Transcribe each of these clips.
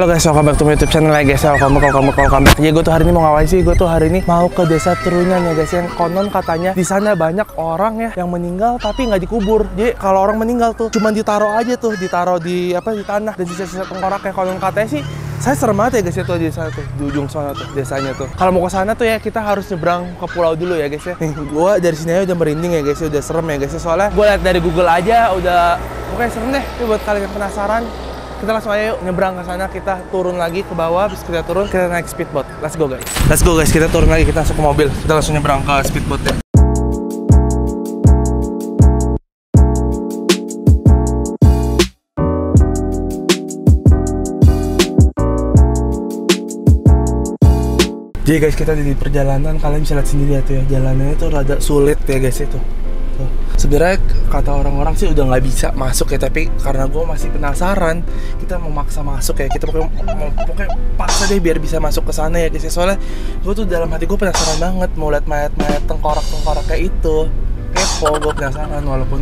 Halo guys, welcome back to my YouTube channel ya guys. Welcome back. Ya gue tuh hari ini mau ngawain sih? Gue tuh hari ini mau ke desa Trunyan ya guys. Yang konon katanya di sana banyak orang ya yang meninggal tapi nggak dikubur. Jadi kalau orang meninggal tuh cuma ditaruh aja tuh, ditaruh di di tanah dan sisa-sisa tengkoraknya. Konon katanya sih saya serem banget ya guys ya tuh di sana tuh, di ujung sana tuh desanya tuh. Kalau mau ke sana tuh ya kita harus nyebrang ke pulau dulu ya guys ya. Nih gue dari sini aja udah merinding ya guys ya, udah serem ya guys ya. Soalnya gue liat dari Google aja udah pokoknya serem deh. Ini buat kalian yang penasaran, kita langsung aja yuk nyebrang ke sana. Kita turun lagi ke bawah, habis kita turun kita naik speedboat. Let's go guys, kita turun lagi, kita masuk ke mobil, kita langsung nyebrang ke speedboat ya. Jadi guys, kita di perjalanan, kalian bisa lihat sendiri ya tuh ya, jalanannya tuh rada sulit ya guys itu. Sebenarnya kata orang-orang sih udah nggak bisa masuk ya, tapi karena gue masih penasaran, kita memaksa masuk ya. Kita pokoknya paksa deh biar bisa masuk ke sana ya guys ya. Soalnya gue tuh dalam hati gue penasaran banget mau lihat mayat-mayat tengkorak kayak itu. Kepo, gue penasaran walaupun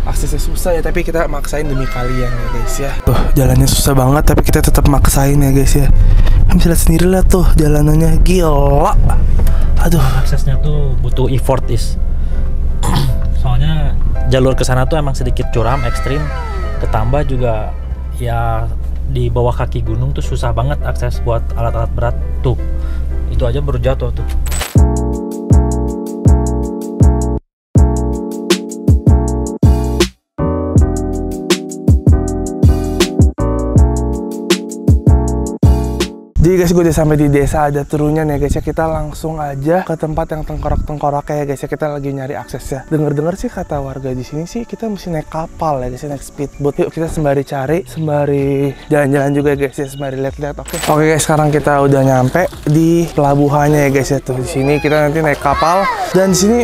aksesnya susah ya, tapi kita maksain demi kalian ya guys ya. Tuh jalannya susah banget tapi kita tetap maksain ya guys ya. Bisa lihat sendiri lah tuh jalanannya, gila. Aduh, aksesnya tuh butuh effort soalnya jalur ke sana tuh emang sedikit curam, ekstrim, ketambah juga ya di bawah kaki gunung tuh susah banget akses buat alat-alat berat tuh. Itu aja baru jatuh tuh. Jadi guys, gue udah sampai di desa ada Trunyan ya guys ya. Kita langsung aja ke tempat yang tengkorak-tengkoraknya ya guys ya. Kita lagi nyari akses ya. Dengar sih kata warga di sini sih kita mesti naik kapal ya guys ya, naik speedboat. Yuk kita sembari cari, sembari jalan-jalan juga guys ya, sembari lihat-lihat. Oke guys, sekarang kita udah nyampe di pelabuhannya ya guys ya. Tuh di sini kita nanti naik kapal dan di sini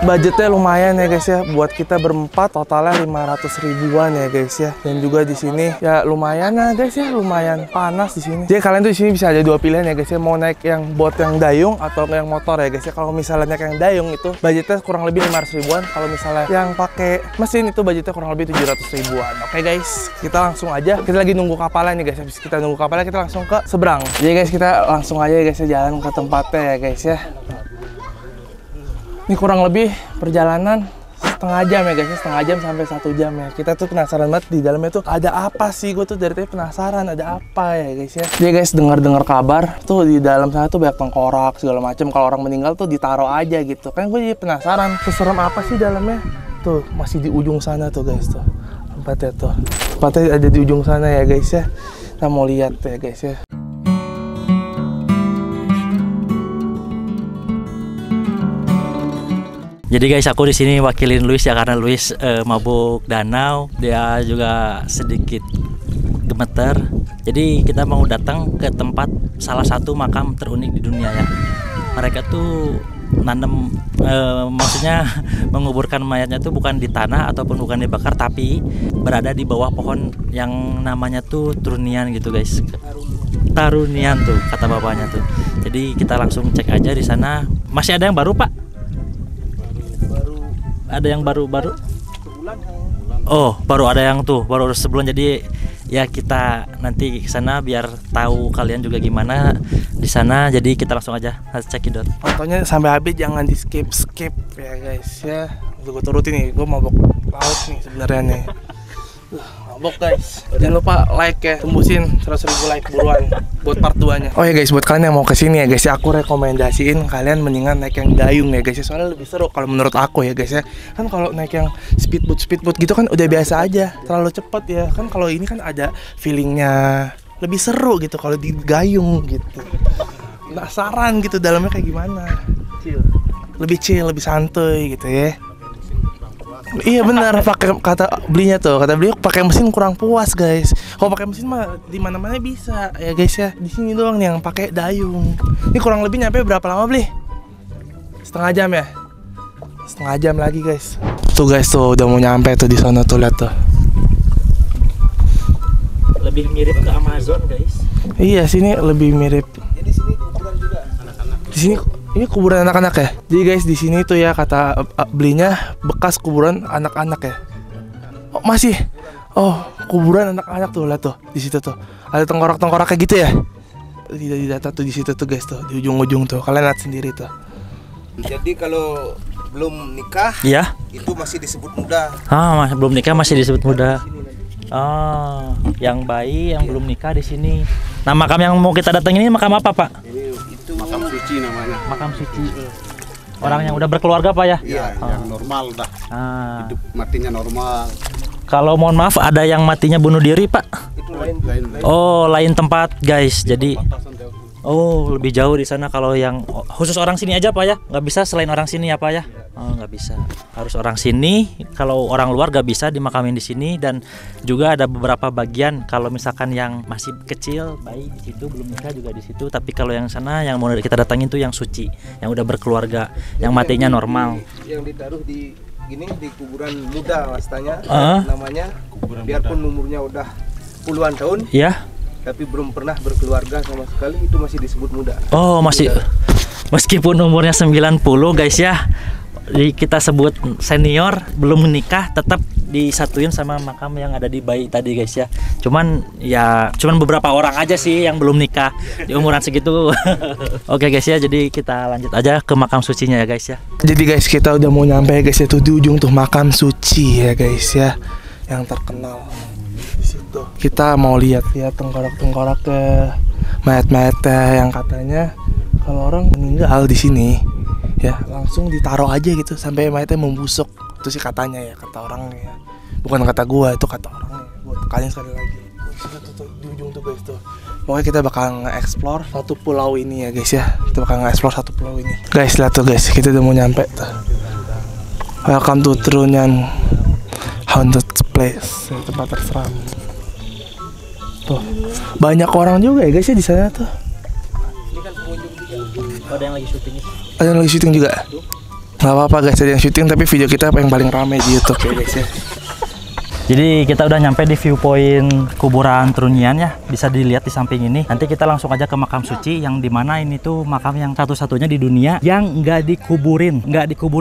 budgetnya lumayan ya guys ya. Buat kita berempat totalnya 500 ribuan ya guys ya. Dan juga di sini ya lumayan lah guys ya, lumayan panas di sini. Jadi kalian tuh sini bisa ada dua pilihan ya guys ya, mau naik yang boat yang dayung atau yang motor ya guys ya. Kalau misalnya naik yang dayung itu budgetnya kurang lebih 500 ribuan. Kalau misalnya yang pakai mesin itu budgetnya kurang lebih 700 ribuan. Oke guys, kita langsung aja. Kita lagi nunggu kapalnya nih guys. Habis kita nunggu kapalnya kita langsung ke seberang. Jadi guys, kita langsung aja ya guys ya, jalan ke tempatnya ya guys ya. Ini kurang lebih perjalanan setengah jam ya guys ya, setengah jam sampai 1 jam ya. Kita tuh penasaran banget di dalamnya tuh ada apa sih. Gue tuh dari tadi penasaran ada apa ya guys ya. Jadi guys, dengar kabar tuh di dalam sana tuh banyak tengkorak segala macam. Kalau orang meninggal tuh ditaruh aja gitu. Kan gue jadi penasaran seserem apa sih dalamnya. Tuh masih di ujung sana tuh guys tuh tempatnya tuh. Tempatnya ada di ujung sana ya guys ya. Kita mau lihat ya guys ya. Jadi guys, aku di sini wakilin Luis ya, karena Luis mabuk danau, dia juga sedikit gemeter. Jadi kita mau datang ke tempat salah satu makam terunik di dunia ya. Mereka tuh nanam, maksudnya menguburkan mayatnya tuh bukan di tanah ataupun bukan dibakar, tapi berada di bawah pohon yang namanya tuh Trunyan gitu guys. Tarunian tuh kata bapaknya tuh. Jadi kita langsung cek aja di sana. Masih ada yang baru Pak? Ada yang baru? Oh, baru ada yang tuh, baru sebulan. Jadi ya kita nanti ke sana biar tahu kalian juga gimana di sana. Jadi kita langsung aja cekidot. Fotonya sampai habis, jangan di skip ya guys ya. Gue turutin nih, gue mabok laut nih sebenarnya nih. Mabok guys. Jangan lupa like ya, tembusin 100.000 like buruan buat part 2 nya. Oh ya guys, buat kalian yang mau kesini ya guys ya, aku rekomendasiin kalian mendingan naik yang dayung ya guys ya. Soalnya lebih seru kalau menurut aku ya guys ya. Kan kalau naik yang speedboat gitu kan udah biasa aja, terlalu cepet ya. Kan kalau ini kan ada feelingnya lebih seru gitu kalau di gayung gitu. Penasaran gitu dalamnya kayak gimana. Lebih chill, lebih santuy gitu ya. Iya benar, pakai kata belinya pakai mesin kurang puas guys. Kalau pakai mesin mah di mana-mana bisa ya guys ya. Di sini doang nih yang pakai dayung. Ini kurang lebih nyampe berapa lama beli? Setengah jam ya? Setengah jam lagi guys. Tuh guys tuh udah mau nyampe tuh di sana tuh, lihat tuh. Lebih mirip ke Amazon guys. Iya, sini lebih mirip. Jadi sini kuburan juga anak-anak. Di sini ini kuburan anak-anak ya. Jadi guys, di sini tuh ya kata belinya bekas kuburan anak-anak ya. Oh, masih. Oh, kuburan anak-anak tuh, lihat tuh di situ tuh. Ada tengkorak-tengkorak kayak gitu ya. Di data tuh di situ tuh guys tuh, di ujung-ujung tuh. Kalian lihat sendiri tuh. Jadi kalau belum nikah, Iya. itu masih disebut muda. Belum nikah masih disebut muda. Yang bayi yang belum nikah di sini. Nah, makam yang mau kita datang ini makam apa, Pak? Ini itu makam suci namanya. Makam suci. Orang yang udah berkeluarga, Pak ya? Iya, yang normal dah. Hidup matinya normal. Kalau mohon maaf, ada yang matinya bunuh diri, Pak? Itu lain. Oh, lain tempat, guys. Jadi lebih jauh di sana. Kalau yang khusus orang sini aja, Pak ya? Nggak bisa selain orang sini ya, Pak ya? Oh, nggak bisa. Harus orang sini. Kalau orang luar nggak bisa dimakamin di sini. Dan juga ada beberapa bagian. Kalau misalkan yang masih kecil, bayi di situ, belum nikah juga di situ. Tapi kalau yang sana, yang mau kita datangin tuh yang suci, yang udah berkeluarga, yang matinya normal. Yang ditaruh di kuburan muda pastanya, Ah. namanya. Biarpun umurnya udah puluhan tahun, Ya. tapi belum pernah berkeluarga sama sekali, itu masih disebut muda. Oh, masih meskipun umurnya 90 guys ya. Kita sebut senior, belum menikah, tetap disatuin sama makam yang ada di bayi tadi guys ya. Cuman beberapa orang aja sih yang belum nikah di umuran segitu. Oke guys ya, jadi kita lanjut aja ke makam sucinya ya guys ya. Jadi guys, kita udah mau nyampe guys ya tuh di ujung tuh makam suci ya guys ya, yang terkenal di situ. Kita mau lihat-lihat tengkorak-tengkorak ke mayat-mayat yang katanya kalau orang meninggal di sini ya langsung ditaruh aja gitu sampai mayatnya membusuk. Itu sih katanya ya, kata orangnya. Bukan kata gua, itu kata orangnya. Gua tekanin sekali lagi. Tuh, di ujung tuh guys tuh. Pokoknya kita bakal nge-explore satu pulau ini ya guys ya. Kita bakal nge-explore satu pulau ini. Guys, lihat tuh guys, kita udah mau nyampe tuh. Welcome to Trunyan Haunted Place, tempat terseram. Tuh, banyak orang juga ya guys ya di sana tuh. Ada yang lagi syuting. Ada yang lagi syuting juga. Nggak apa-apa guys, ada yang syuting tapi video kita yang paling rame di YouTube ya guys ya. Jadi kita udah nyampe di viewpoint kuburan Trunyan ya, bisa dilihat di samping ini. Nanti kita langsung aja ke makam suci yang dimana ini tuh makam yang satu-satunya di dunia yang nggak dikuburin,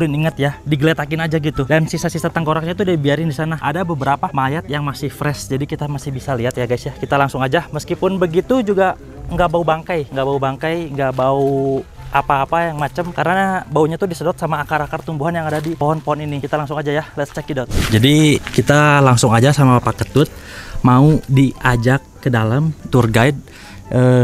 inget ya, digeletakin aja gitu. Dan sisa-sisa tengkoraknya tuh dibiarin di sana. Ada beberapa mayat yang masih fresh, jadi kita masih bisa lihat ya guys ya. Kita langsung aja, meskipun begitu juga nggak bau bangkai, nggak bau apa-apa yang macam, karena baunya tuh disedot sama akar-akar tumbuhan yang ada di pohon-pohon ini. Kita langsung aja ya, let's check it out. Jadi kita langsung aja sama Pak Ketut mau diajak ke dalam tour guide,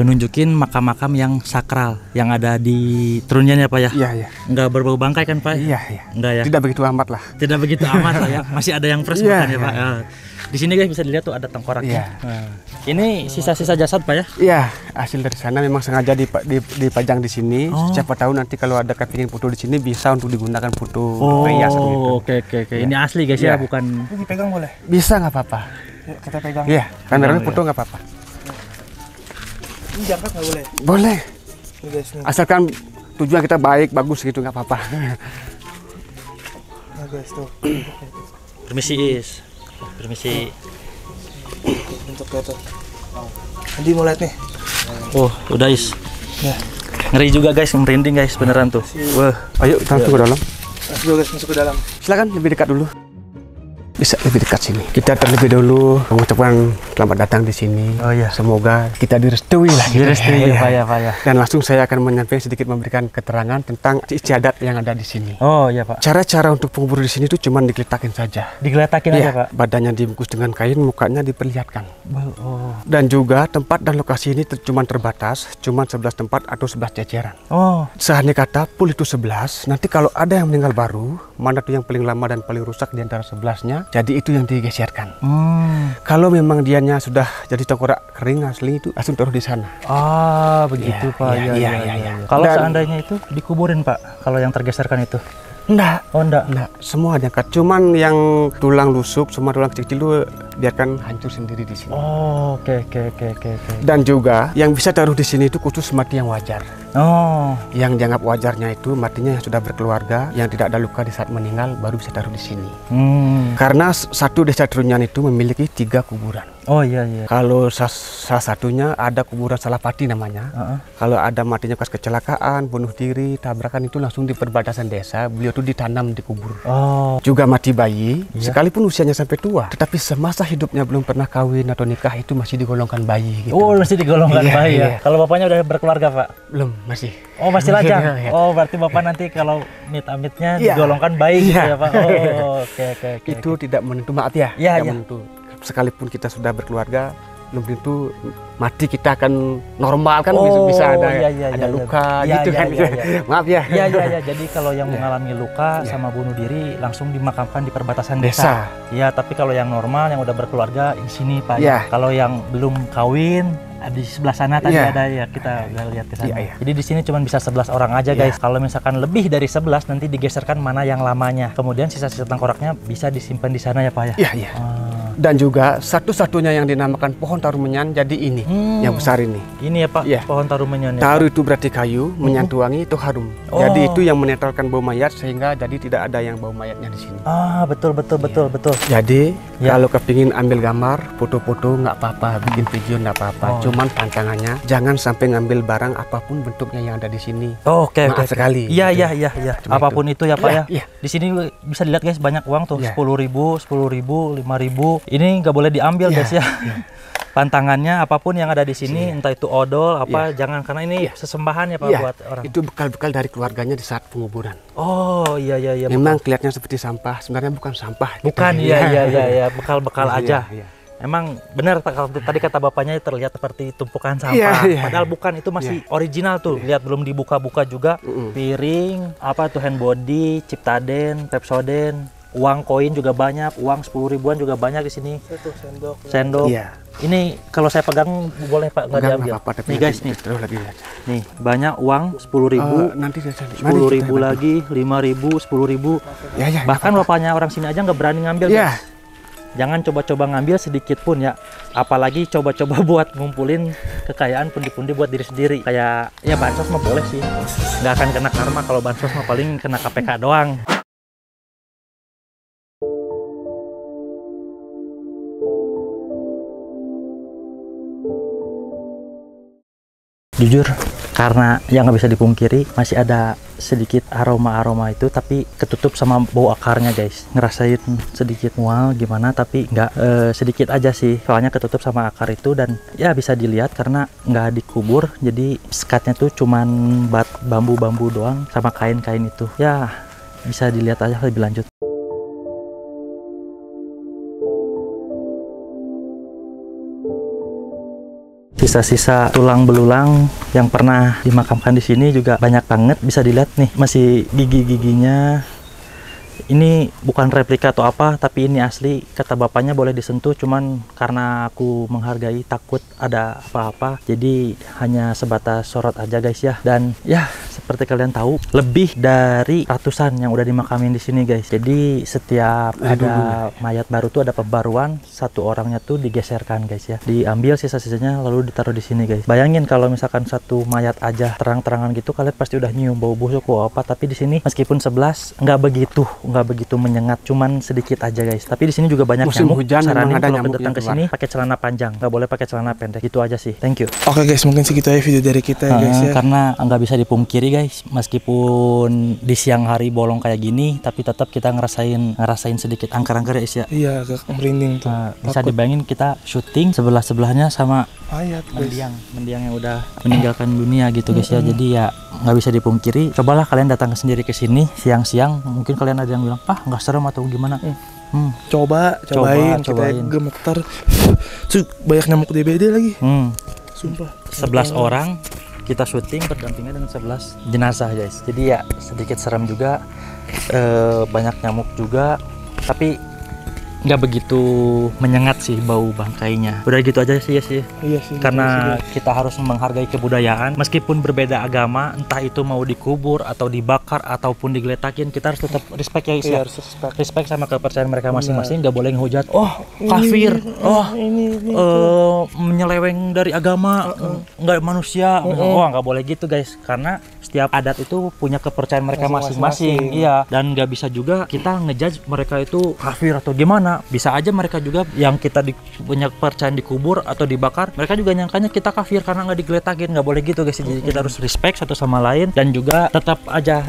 nunjukin makam-makam yang sakral yang ada di Trunyan ya Pak ya. Iya. Nggak berbau bangkai kan Pak? Iya. Nggak ya? Tidak begitu amat lah. Tidak begitu amat lah ya. Masih ada yang fresh Iya, makan ya Pak. iya. Di sini guys bisa dilihat tuh ada tengkoraknya. Iya. Nah, ini sisa-sisa jasad Pak ya? Iya, hasil dari sana memang sengaja dipajang di sini. Oh. Siapa tahu nanti kalau ada kepingin foto di sini bisa untuk digunakan foto Oh, rias gitu. oke. Ya. Ini asli guys ya, Iya. bukan. Ini dipegang boleh? Bisa nggak apa-apa. Yuk, kita pegang. Iya, kameranya Iya. foto nggak apa-apa. Ini diangkat nggak boleh? Boleh, Nih guys nih. asalkan tujuan kita baik, bagus gitu nggak apa-apa. Nah guys tuh. Permisi Is. Permisi. Untuk lihat tuh. Nanti mau lihat nih. Oh, udah Is. Ya. Ngeri juga guys, merinding guys, beneran tuh. Wah, ayo kita masuk ke dalam. Masuk guys, masuk ke dalam. Silakan lebih dekat dulu. Bisa lebih dekat sini. Kita terlebih dahulu mengucapkan selamat datang di sini. Oh iya. Semoga kita direstui lah. gitu. Direstui Iya. Pak ya. Dan langsung saya akan menyampaikan sedikit memberikan keterangan tentang istiadat yang ada di sini. Oh iya Pak. Cara-cara untuk penguburan di sini itu cuma digeletakin saja. Digeletakin aja Iya, Pak. badannya dibungkus dengan kain, mukanya diperlihatkan. Oh. Dan juga tempat dan lokasi ini cuma terbatas, cuma 11 tempat atau 11 jajaran. Oh. Seandainya kata full itu 11, nanti kalau ada yang meninggal baru, mana tuh yang paling lama dan paling rusak di antara 11-nya, jadi itu yang digeserkan. Kalau memang dianya sudah jadi tengkorak kering asli itu langsung taruh di sana. Ah, begitu Iya, Pak. iya, Iya. iya. Kalau Dan- seandainya itu dikuburin Pak, kalau yang tergeserkan itu. Enggak, Oh enggak. semua diangkat. Cuman yang tulang lusup, semua tulang kecil-kecil itu biarkan hancur sendiri di sini. Oh, oke. Dan juga yang bisa taruh di sini itu khusus mati yang wajar. Oh. Yang dianggap wajarnya itu matinya yang sudah berkeluarga, yang tidak ada luka di saat meninggal baru bisa taruh di sini. Karena satu desa Trunyan itu memiliki 3 kuburan. Oh iya iya. Kalau salah satunya ada kuburan Salapati namanya. Kalau ada matinya pas kecelakaan, bunuh diri, tabrakan itu langsung di perbatasan desa, beliau itu ditanam di kubur. Oh. Juga mati bayi, sekalipun usianya sampai tua, tetapi semasa hidupnya belum pernah kawin atau nikah itu masih digolongkan bayi gitu. Oh, masih digolongkan Iya, bayi ya. iya. Kalau bapaknya udah berkeluarga, Pak? Belum, masih. Oh, masih lajang. Iya, iya. Oh, berarti Bapak nanti kalau amit-amitnya Iya. digolongkan bayi gitu Iya. ya, Pak. Oh, oke. Itu tidak menentu, maaf ya. Iya, tidak iya. menentu. Sekalipun kita sudah berkeluarga, belum tentu mati kita akan normal kan, bisa ada iya, luka iya, gitu iya, kan. iya, iya. Maaf ya. Iya. Jadi kalau yang mengalami luka Iya. sama bunuh diri langsung dimakamkan di perbatasan desa. Iya, tapi kalau yang normal yang udah berkeluarga di sini, Pak. Iya. Kalau yang belum kawin di sebelah sana tadi Iya. ada ya, kita udah lihat ke sana. Iya, iya. Jadi di sini cuma bisa 11 orang aja, Iya. guys. Kalau misalkan lebih dari 11 nanti digeserkan mana yang lamanya. Kemudian sisa-sisa tengkoraknya bisa disimpan di sana ya, Pak ya. Iya, iya. Dan juga satu-satunya yang dinamakan pohon tarumenyan jadi ini, yang besar ini. Ini ya, Pak, Iya. pohon tarumenyan ya. Taru itu berarti kayu, menyantu wangi itu harum. Oh. Jadi itu yang menetralkan bau mayat sehingga jadi tidak ada yang bau mayatnya di sini. Betul. Jadi Ya. kalau kepingin ambil gambar, foto-foto nggak apa-apa, bikin video nggak apa-apa. Cuman pantangannya jangan sampai ngambil barang apapun bentuknya yang ada di sini. Oh, oke. Maaf sekali. Iya. Cuma Apapun itu ya, Pak ya. Iya. Di sini bisa dilihat, guys, banyak uang tuh. Iya. 10.000, 5.000. Ini nggak boleh diambil, Iya, guys ya. Pantangannya apapun yang ada di sini, entah itu odol apa, Iya. jangan, karena ini sesembahan ya, Pak, Iya, buat orang. itu bekal-bekal dari keluarganya di saat penguburan. Oh, iya. Memang kelihatannya seperti sampah, sebenarnya bukan sampah. gitu. Bukan, iya, bekal-bekal Iya, aja. iya. Emang benar kalau tadi kata bapaknya terlihat seperti tumpukan sampah. Iya. Padahal bukan, itu masih original tuh. Lihat belum dibuka-buka juga. Piring, apa tuh, hand body, Ciptaden, Pepsodent, uang koin juga banyak, uang 10 ribuan juga banyak di sini. Itu sendok. Sendok. Iya. Ini kalau saya pegang boleh, Pak, nggak Enggak diambil. apa-apa, tapi Nih, guys, nih. terus lagi lihat. Nih, banyak uang 10.000, Nanti saya 10.000 lagi, 5.000, 10.000. Ya. Bahkan bapaknya orang sini aja nggak berani ngambil, Ya. guys. Jangan coba-coba ngambil sedikit pun ya. Apalagi coba-coba buat ngumpulin kekayaan pundi-pundi buat diri sendiri. Kayak ya bansos mah boleh sih. Nggak akan kena karma, kalau bansos mah paling kena KPK doang. Jujur, karena yang nggak bisa dipungkiri masih ada sedikit aroma-aroma itu, tapi ketutup sama bau akarnya, guys. Ngerasain sedikit mual gimana, tapi nggak sedikit aja sih, soalnya ketutup sama akar itu. Dan ya bisa dilihat karena nggak dikubur, jadi sekatnya tuh cuman bambu-bambu doang sama kain-kain itu. Ya bisa dilihat aja lebih lanjut. Sisa-sisa tulang belulang yang pernah dimakamkan di sini juga banyak banget, bisa dilihat nih, masih gigi-giginya. Ini bukan replika atau apa, tapi ini asli. Kata bapaknya boleh disentuh, cuman karena aku menghargai, takut ada apa-apa, jadi hanya sebatas sorot aja, guys ya. Dan ya seperti kalian tahu, lebih dari ratusan yang udah dimakamin di sini, guys. Jadi setiap ada mayat baru tuh ada pembaruan, satu orangnya tuh digeserkan, guys ya. Diambil sisa-sisanya lalu ditaruh di sini, guys. Bayangin kalau misalkan satu mayat aja terang-terangan gitu, kalian pasti udah nyium bau busuk atau apa. Tapi di sini meskipun 11 nggak begitu menyengat, cuman sedikit aja, guys. Tapi di sini juga banyak Musim nyamuk. hujan Saranin memang ada kalau nyamuk datang yang ke sini pakai celana panjang, nggak boleh pakai celana pendek. Gitu aja sih. Thank you. Oke guys, mungkin segitu aja video dari kita ya, guys ya. Karena nggak bisa dipungkiri, guys, meskipun di siang hari bolong kayak gini, tapi tetap kita ngerasain sedikit angker-angker ya, ya. Iya, agak merinding tuh. Bisa dibayangin kita syuting sebelah-sebelahnya sama Ayat guys. mendiang yang udah meninggalkan dunia gitu, guys ya. Jadi ya nggak bisa dipungkiri, cobalah kalian datang sendiri ke sini siang-siang. Mungkin kalian ada yang bilang nggak serem atau gimana. Cobain, kita gemetar. Banyak nyamuk DBD lagi. Sumpah. 11 orang kita syuting berdampingan dengan 11 jenazah, guys. Jadi ya sedikit serem juga, banyak nyamuk juga, tapi nggak begitu menyengat sih bau bangkainya. Udah gitu aja sih ya sih. Iya sih. Karena kita harus menghargai kebudayaan meskipun berbeda agama, entah itu mau dikubur atau dibakar ataupun digeletakin, kita harus tetap respect ya Is, Iya, ya. harus respect. Respect sama kepercayaan mereka masing-masing, nggak boleh ngehujat oh kafir, oh menyeleweng dari agama, nggak manusia. Wah, nggak boleh gitu guys, karena setiap adat itu punya kepercayaan mereka masing-masing. Iya, dan nggak bisa juga kita ngejudge mereka itu kafir atau gimana. Bisa aja mereka juga yang kita punya kepercayaan dikubur atau dibakar, mereka juga nyangkanya kita kafir karena nggak digeletakin. Nggak boleh gitu guys. Jadi kita harus respect satu sama lain dan juga tetap aja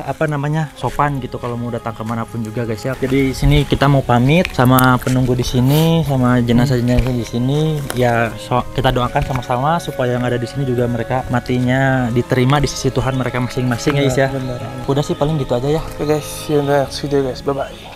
sopan gitu kalau mau datang kemanapun juga guys ya. Jadi sini kita mau pamit sama penunggu di sini, sama jenazah-jenazah di sini. Ya kita doakan sama-sama supaya yang ada di sini juga mereka matinya diterima di sisi Tuhan mereka masing-masing ya Is ya. Benar. Udah sih paling gitu aja ya. Oke guys, see you in the next video guys. Bye bye.